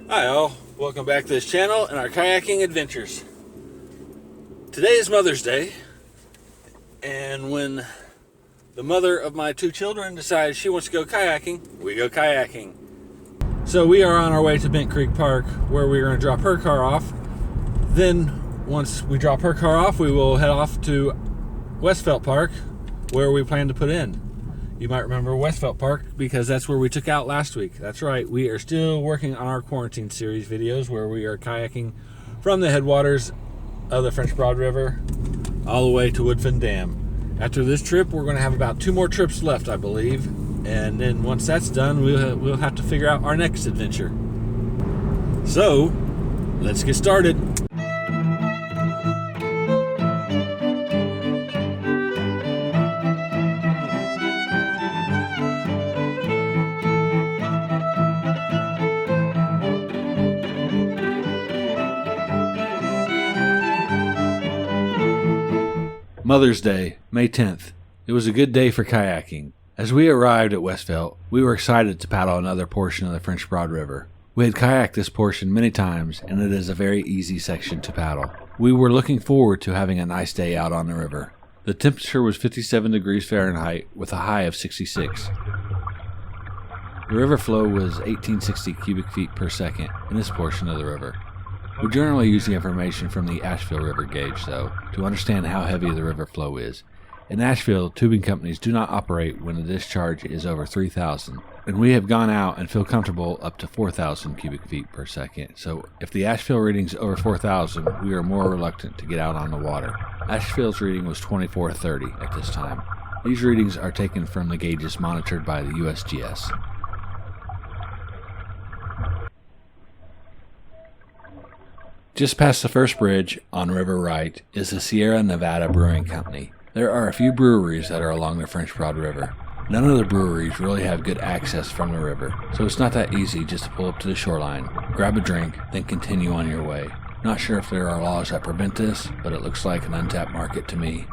Hi all, welcome back to this channel and our kayaking adventures. Today is Mother's Day, and when the mother of my two children decides she wants to go kayaking, we go kayaking. So we are on our way to Bent Creek Park, where we're going to drop her car off. Then once we drop her car off, we will head off to Westfeldt Park, where we plan to put in. You might remember Westfeldt Park because that's where we took out last week. That's right, we are still working on our quarantine series videos where we are kayaking from the headwaters of the French Broad River all the way to Woodfin Dam. After this trip, we're going to have about 2 more trips left, I believe. And then once that's done, we'll have to figure out our next adventure. So, let's get started. Mother's Day, May 10th. It was a good day for kayaking. As we arrived at Westfeldt, we were excited to paddle another portion of the French Broad River. We had kayaked this portion many times, and it is a very easy section to paddle. We were looking forward to having a nice day out on the river. The temperature was 57 degrees Fahrenheit with a high of 66. The river flow was 1860 cubic feet per second in this portion of the river. We generally use the information from the Asheville River gauge, though, to understand how heavy the river flow is. In Asheville, tubing companies do not operate when the discharge is over 3,000, and we have gone out and feel comfortable up to 4,000 cubic feet per second. So if the Asheville reading is over 4,000, we are more reluctant to get out on the water. Asheville's reading was 2430 at this time. These readings are taken from the gauges monitored by the USGS. Just past the first bridge, on River Right, is the Sierra Nevada Brewing Company. There are a few breweries that are along the French Broad River. None of the breweries really have good access from the river, so it's not that easy just to pull up to the shoreline, grab a drink, then continue on your way. Not sure if there are laws that prevent this, but it looks like an untapped market to me.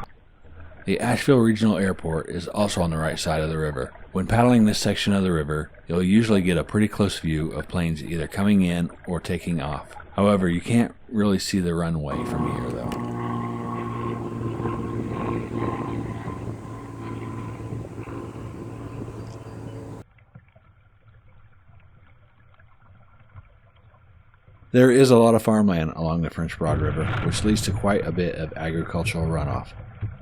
The Asheville Regional Airport is also on the right side of the river. When paddling this section of the river, you'll usually get a pretty close view of planes either coming in or taking off. However, you can't really see the runway from here, though. There is a lot of farmland along the French Broad River, which leads to quite a bit of agricultural runoff.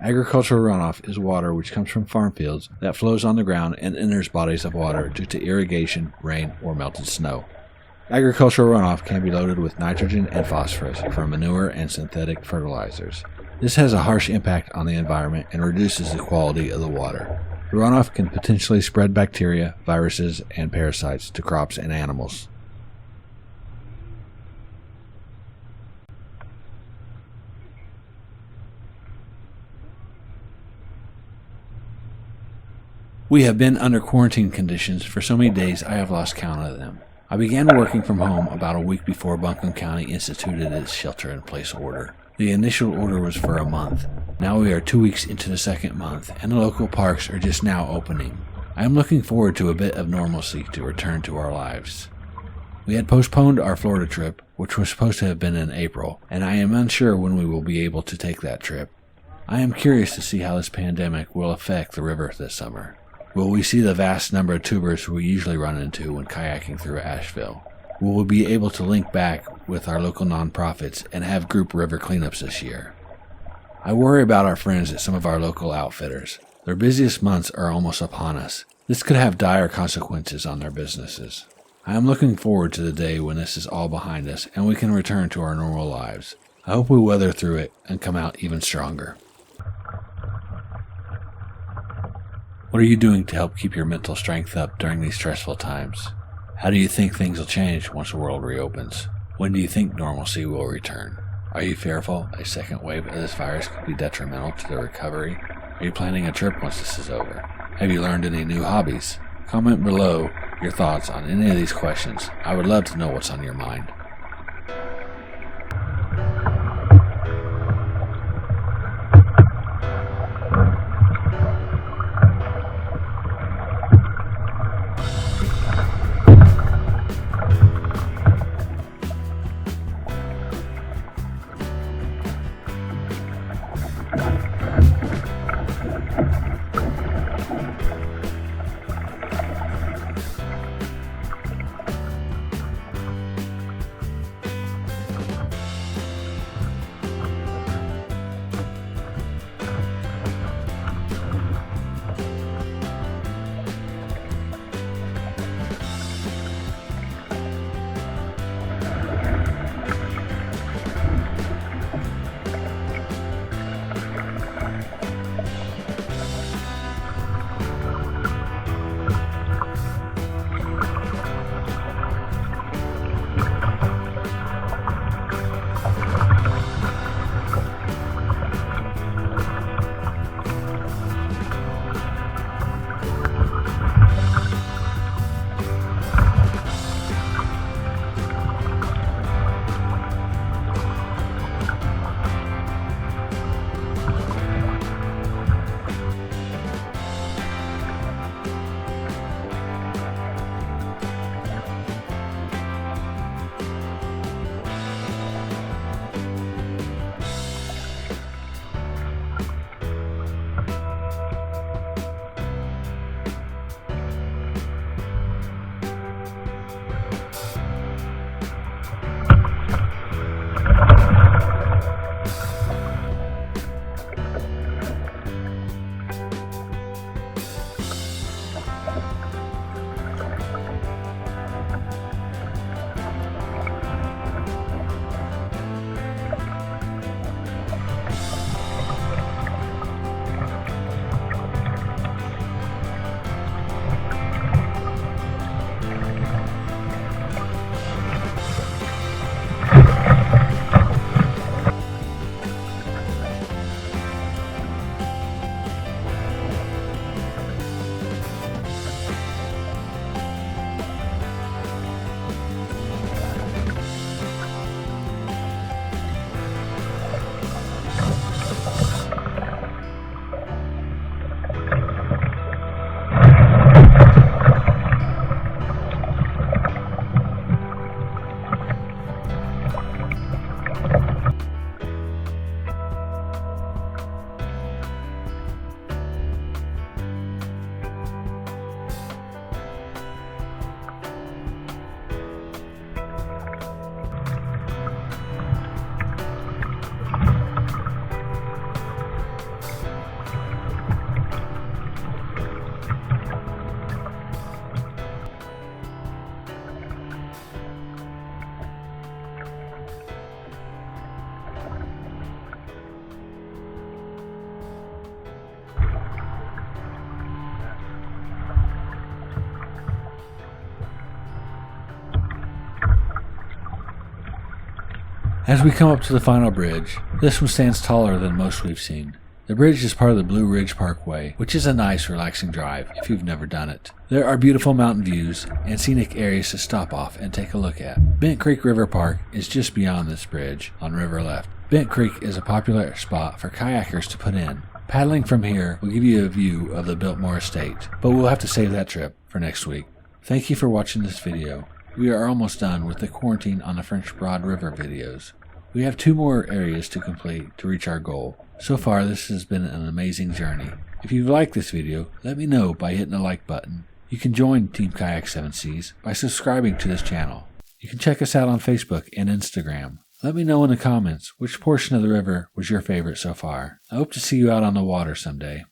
Agricultural runoff is water which comes from farm fields that flows on the ground and enters bodies of water due to irrigation, rain, or melted snow. Agricultural runoff can be loaded with nitrogen and phosphorus from manure and synthetic fertilizers. This has a harsh impact on the environment and reduces the quality of the water. The runoff can potentially spread bacteria, viruses, and parasites to crops and animals. We have been under quarantine conditions for so many days I have lost count of them. I began working from home about a week before Buncombe County instituted its shelter-in-place order. The initial order was for a month. Now we are 2 weeks into the second month, and the local parks are just now opening. I am looking forward to a bit of normalcy to return to our lives. We had postponed our Florida trip, which was supposed to have been in April, and I am unsure when we will be able to take that trip. I am curious to see how this pandemic will affect the river this summer. Will we see the vast number of tubers we usually run into when kayaking through Asheville? Will we be able to link back with our local nonprofits and have group river cleanups this year? I worry about our friends at some of our local outfitters. Their busiest months are almost upon us. This could have dire consequences on their businesses. I am looking forward to the day when this is all behind us and we can return to our normal lives. I hope we weather through it and come out even stronger. What are you doing to help keep your mental strength up during these stressful times? How do you think things will change once the world reopens? When do you think normalcy will return? Are you fearful a second wave of this virus could be detrimental to the recovery? Are you planning a trip once this is over? Have you learned any new hobbies? Comment below your thoughts on any of these questions. I would love to know what's on your mind. As we come up to the final bridge, this one stands taller than most we've seen. The bridge is part of the Blue Ridge Parkway, which is a nice, relaxing drive if you've never done it. There are beautiful mountain views and scenic areas to stop off and take a look at. Bent Creek River Park is just beyond this bridge on River Left. Bent Creek is a popular spot for kayakers to put in. Paddling from here will give you a view of the Biltmore Estate, but we'll have to save that trip for next week. Thank you for watching this video. We are almost done with the quarantine on the French Broad River videos. We have 2 more areas to complete to reach our goal. So far, this has been an amazing journey. If you've liked this video, let me know by hitting the like button. You can join Team Kayak 7 Seas by subscribing to this channel. You can check us out on Facebook and Instagram. Let me know in the comments which portion of the river was your favorite so far. I hope to see you out on the water someday.